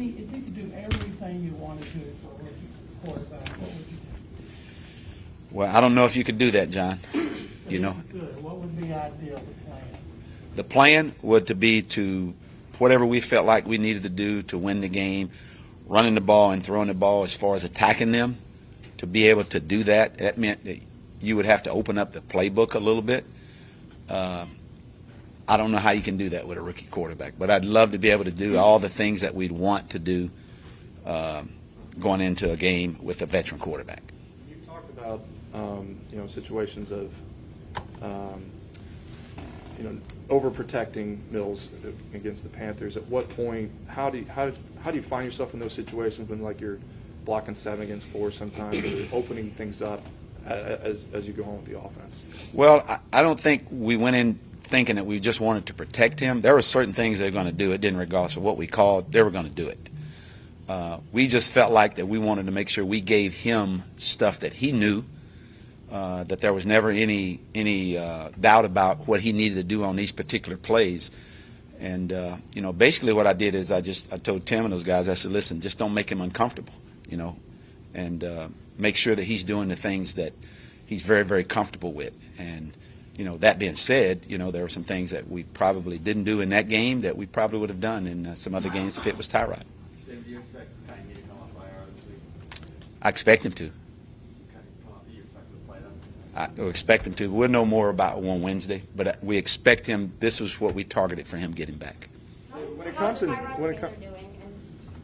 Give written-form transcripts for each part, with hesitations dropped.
if you could do everything you want to do for a rookie quarterback, what would you do? Well, I don't know if you could do that, John. You know, What would be ideal, the plan? the plan would to be to whatever we felt like we needed to do to win the game, running the ball and throwing the ball as far as attacking them. To be able to do that, that meant that you would have to open up the playbook a little bit. I don't know how you can do that with a rookie quarterback, but I'd love to be able to do all the things that we'd want to do going into a game with a veteran quarterback. You talked about situations of overprotecting Mills against the Panthers. At what point, how do you find yourself in those situations when you're blocking 7 against 4 sometimes, or opening things up as you go on with the offense? Well, I don't think we went in thinking that we just wanted to protect him. There were certain things they were going to do. It didn't regardless of what we called. They were going to do it. We just felt like that we wanted to make sure we gave him stuff that he knew, that there was never any doubt about what he needed to do on these particular plays. And basically what I did is I told Tim and those guys, I said, listen, just don't make him uncomfortable, and make sure that he's doing the things that he's very, very comfortable with. And that being said, there were some things that we probably didn't do in that game that we probably would have done in some other games if it was Tyrod. Do you expect Kanye to come off IR this week? I expect him to. Do you expect him to play them? I expect him to. We'll know more about on Wednesday, but we expect him. This was what we targeted for him getting back. When it comes to doing, and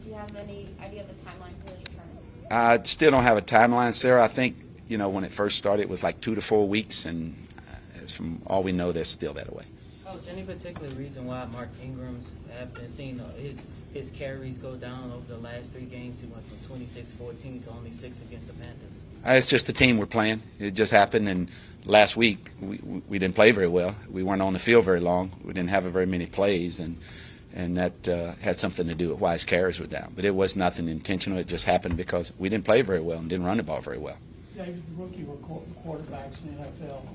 do you have any idea of the timeline for his return? I still don't have a timeline, Sarah. I think when it first started, it was like 2 to 4 weeks, and as from all we know, they're still that way. Coach, any particular reason why Mark Ingram's have been seeing his carries go down over the last 3 games? He went from 26-14 to only 6 against the Panthers. It's just the team we're playing. It just happened, and last week we didn't play very well. We weren't on the field very long. We didn't have very many plays, and that had something to do with why his carries were down. But it was nothing intentional. It just happened because we didn't play very well and didn't run the ball very well. David, the rookie quarterbacks in the NFL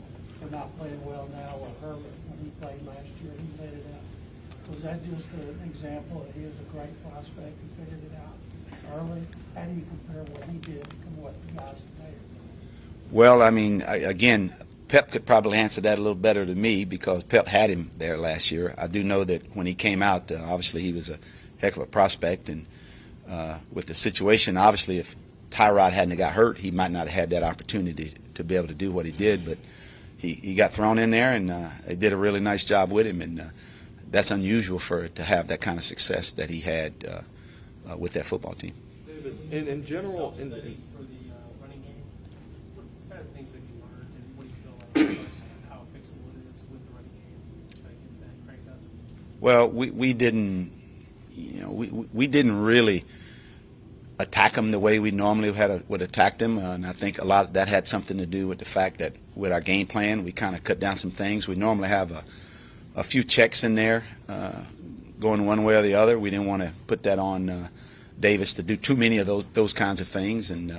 are not playing well now. Herbert, when he played last year, he laid it out. Was that just an example that he was a great prospect who figured it out early? How do you compare what he did to what the guys today are doing? Well, I mean, again, Pep could probably answer that a little better than me because Pep had him there last year. I do know that when he came out, obviously he was a heck of a prospect, and with the situation, obviously if Tyrod hadn't got hurt, he might not have had that opportunity to be able to do what he did, but he got thrown in there, and they did a really nice job with him, and that's unusual for to have that kind of success that he had with that football team. In general, For the running game, what kind of things have you learned, and what do you feel like how fixable it is with the running game to try to get that cranked up? Well, we didn't, we didn't really attack them the way we normally would attack them, and I think a lot of that had something to do with the fact that with our game plan, we kind of cut down some things. We normally have a few checks in there going one way or the other. We didn't want to put that on Davis to do too many of those kinds of things, and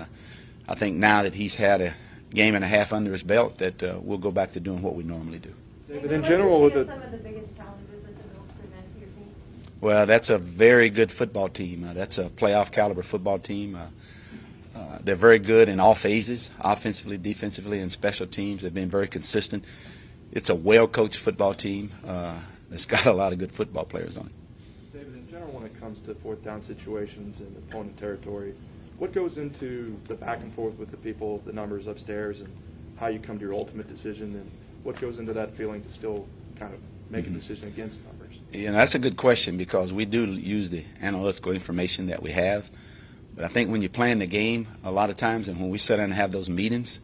I think now that he's had a game and a half under his belt, that we'll go back to doing what we normally do. But in general, with some of the biggest challenges that the Bills present to your team? Well, that's a very good football team. That's a playoff caliber football team. They're very good in all phases, offensively, defensively, and special teams. They've been very consistent. It's a well-coached football team that's got a lot of good football players on it. David, in general, when it comes to 4th down situations in opponent territory, what goes into the back and forth with the people, the numbers upstairs, and how you come to your ultimate decision, and what goes into that feeling to still kind of make a decision against numbers? That's a good question because we do use the analytical information that we have. But I think when you're playing the game, a lot of times, and when we sit down and have those meetings,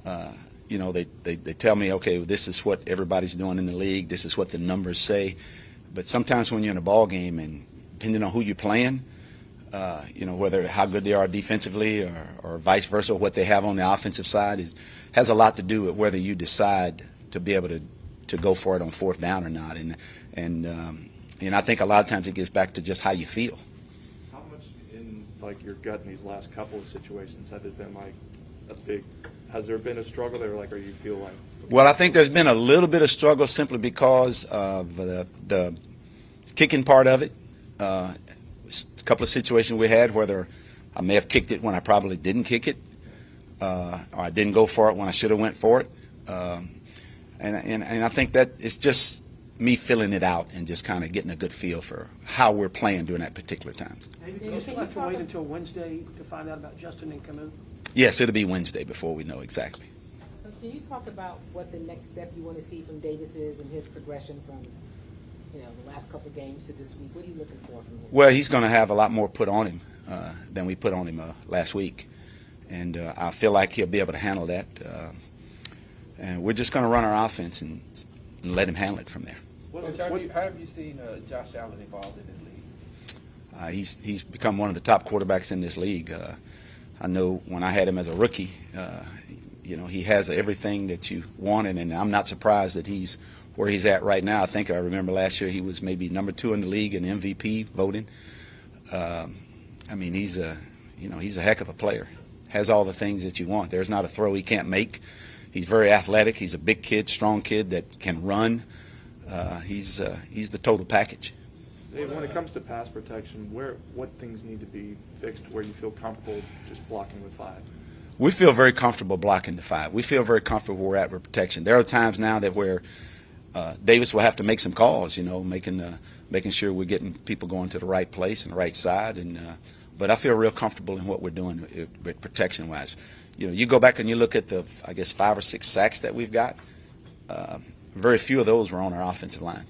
they tell me, okay, well, this is what everybody's doing in the league. This is what the numbers say. But sometimes when you're in a ball game, and depending on who you're playing, whether how good they are defensively or vice versa, what they have on the offensive side has a lot to do with whether you decide to be able to go for it on 4th down or not. And I think a lot of times it gets back to just how you feel. How much in your gut in these last couple of situations have it been a big? Has there been a struggle there, or you feel like? Well, I think there's been a little bit of struggle simply because of the kicking part of it. couple of situations we had where I may have kicked it when I probably didn't kick it, or I didn't go for it when I should have went for it. And I think that it's just me filling it out and just kind of getting a good feel for how we're playing during that particular time. David, do you still have to wait until Wednesday to find out about Justin and Camus? Yes, it'll be Wednesday before we know exactly. Can you talk about what the next step you want to see from Davis is and his progression from, the last couple of games to this week? What are you looking for from him? Well, he's going to have a lot more put on him than we put on him last week, and I feel like he'll be able to handle that. And we're just going to run our offense and let him handle it from there. Coach, how have you seen Josh Allen involved in this league? He's become one of the top quarterbacks in this league. I know when I had him as a rookie, he has everything that you wanted, and I'm not surprised that he's where he's at right now. I think I remember last year he was maybe number 2 in the league in MVP voting. He's a heck of a player. Has all the things that you want. There's not a throw he can't make. He's very athletic. He's a big kid, strong kid that can run. He's the total package. Dave, when it comes to pass protection, what things need to be fixed where you feel comfortable just blocking with 5? We feel very comfortable blocking the 5. We feel very comfortable where we're at with protection. There are times now that where Davis will have to make some calls, making sure we're getting people going to the right place and the right side. But I feel real comfortable in what we're doing with protection-wise. You go back and you look at the, 5 or 6 sacks that we've got. Very few of those were on our offensive line.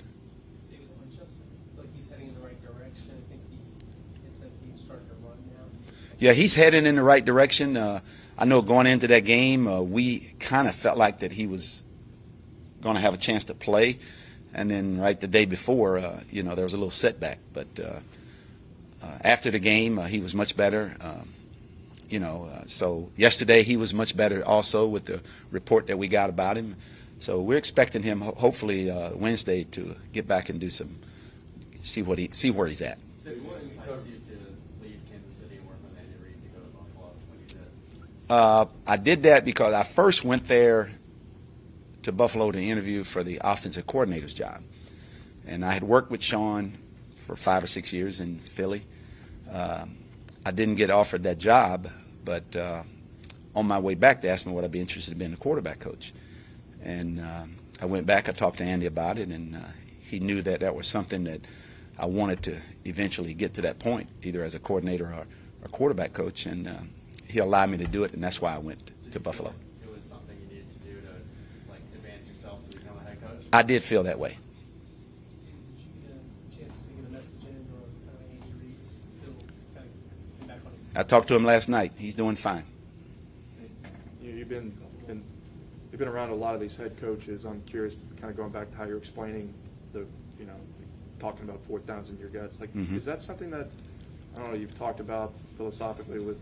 David, on Justin, like he's heading in the right direction. I think it's like he's starting to run now. Yeah, he's heading in the right direction. I know going into that game, we kind of felt like that he was going to have a chance to play. And then right the day before, there was a little setback. But after the game, he was much better. So yesterday he was much better also with the report that we got about him. So we're expecting him hopefully Wednesday to get back and see where he's at. What enticed you to leave Kansas City and work with Andy Reid to go to Buffalo when you did? I did that because I first went there to Buffalo to interview for the offensive coordinator's job. And I had worked with Sean for 5 or 6 years in Philly. I didn't get offered that job, but on my way back, they asked me would I be interested in being a quarterback coach. And I went back, I talked to Andy about it, and he knew that was something that I wanted to eventually get to that point, either as a coordinator or a quarterback coach, and he allowed me to do it, and that's why I went to Buffalo. It was something you needed to do to advance yourself to become a head coach? I did feel that way. Did you get a chance to get a message in, or Andy Reid's still kind of came back on his? I talked to him last night. He's doing fine. You've been around a lot of these head coaches. I'm curious, kind of going back to how you're explaining talking about 4th downs in your guts. Is that something that, I don't know, you've talked about philosophically with,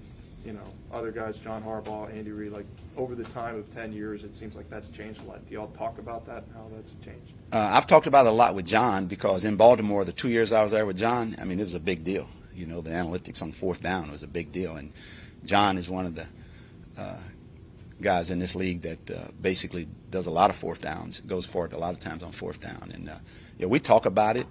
other guys, John Harbaugh, Andy Reid, over the time of 10 years, it seems like that's changed a lot. Do y'all talk about that and how that's changed? I've talked about it a lot with John because in Baltimore, the 2 years I was there with John, it was a big deal. The analytics on 4th down was a big deal. And John is one of the guys in this league that basically does a lot of 4th downs, goes for it a lot of times on 4th down. And we talk about it,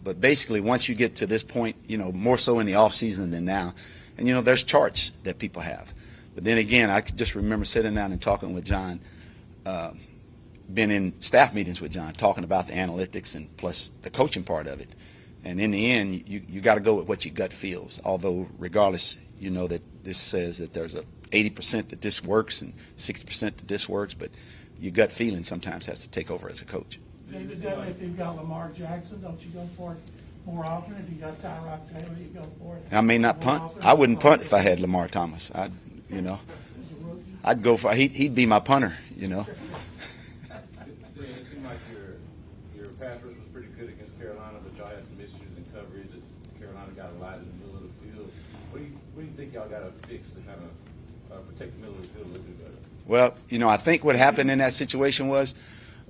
but basically once you get to this point, more so in the off season than now, and there's charts that people have. But then again, I could just remember sitting down and talking with John, been in staff meetings with John, talking about the analytics and plus the coaching part of it. And in the end, you got to go with what your gut feels. Although regardless, that this says that there's a 80% that this works and 60% that this works, but your gut feeling sometimes has to take over as a coach. David, if you've got Lamar Jackson, don't you go for it more often? If you got Tyrod Taylor, you go for it. I may not more punt. often? I wouldn't punt if I had Lamar Thomas. I'd go for he'd be my punter. It seemed like your pass rush was pretty good against Carolina, but y'all had some issues in coverage. Carolina got a lot in the middle of the field. What do you think y'all got to fix to kind of protect the middle of the field a little bit better? Well, I think what happened in that situation was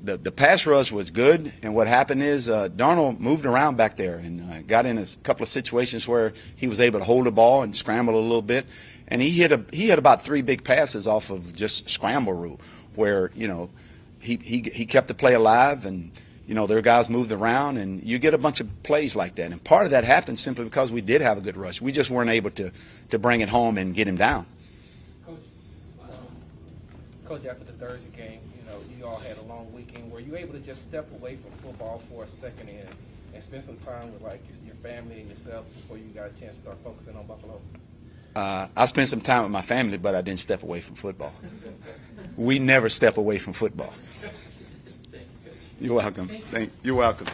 the pass rush was good, and what happened is Darnold moved around back there and got in a couple of situations where he was able to hold the ball and scramble a little bit, and he hit about 3 big passes off of just scramble rule, where he kept the play alive, and You know, their guys moved around, and you get a bunch of plays like that. And part of that happened simply because we did have a good rush. We just weren't able to bring it home and get him down. Coach, after the Thursday game, you all had a long weekend. Were you able to just step away from football for a second and spend some time with your family and yourself before you got a chance to start focusing on Buffalo? I spent some time with my family, but I didn't step away from football. We never step away from football. You're welcome. You're welcome.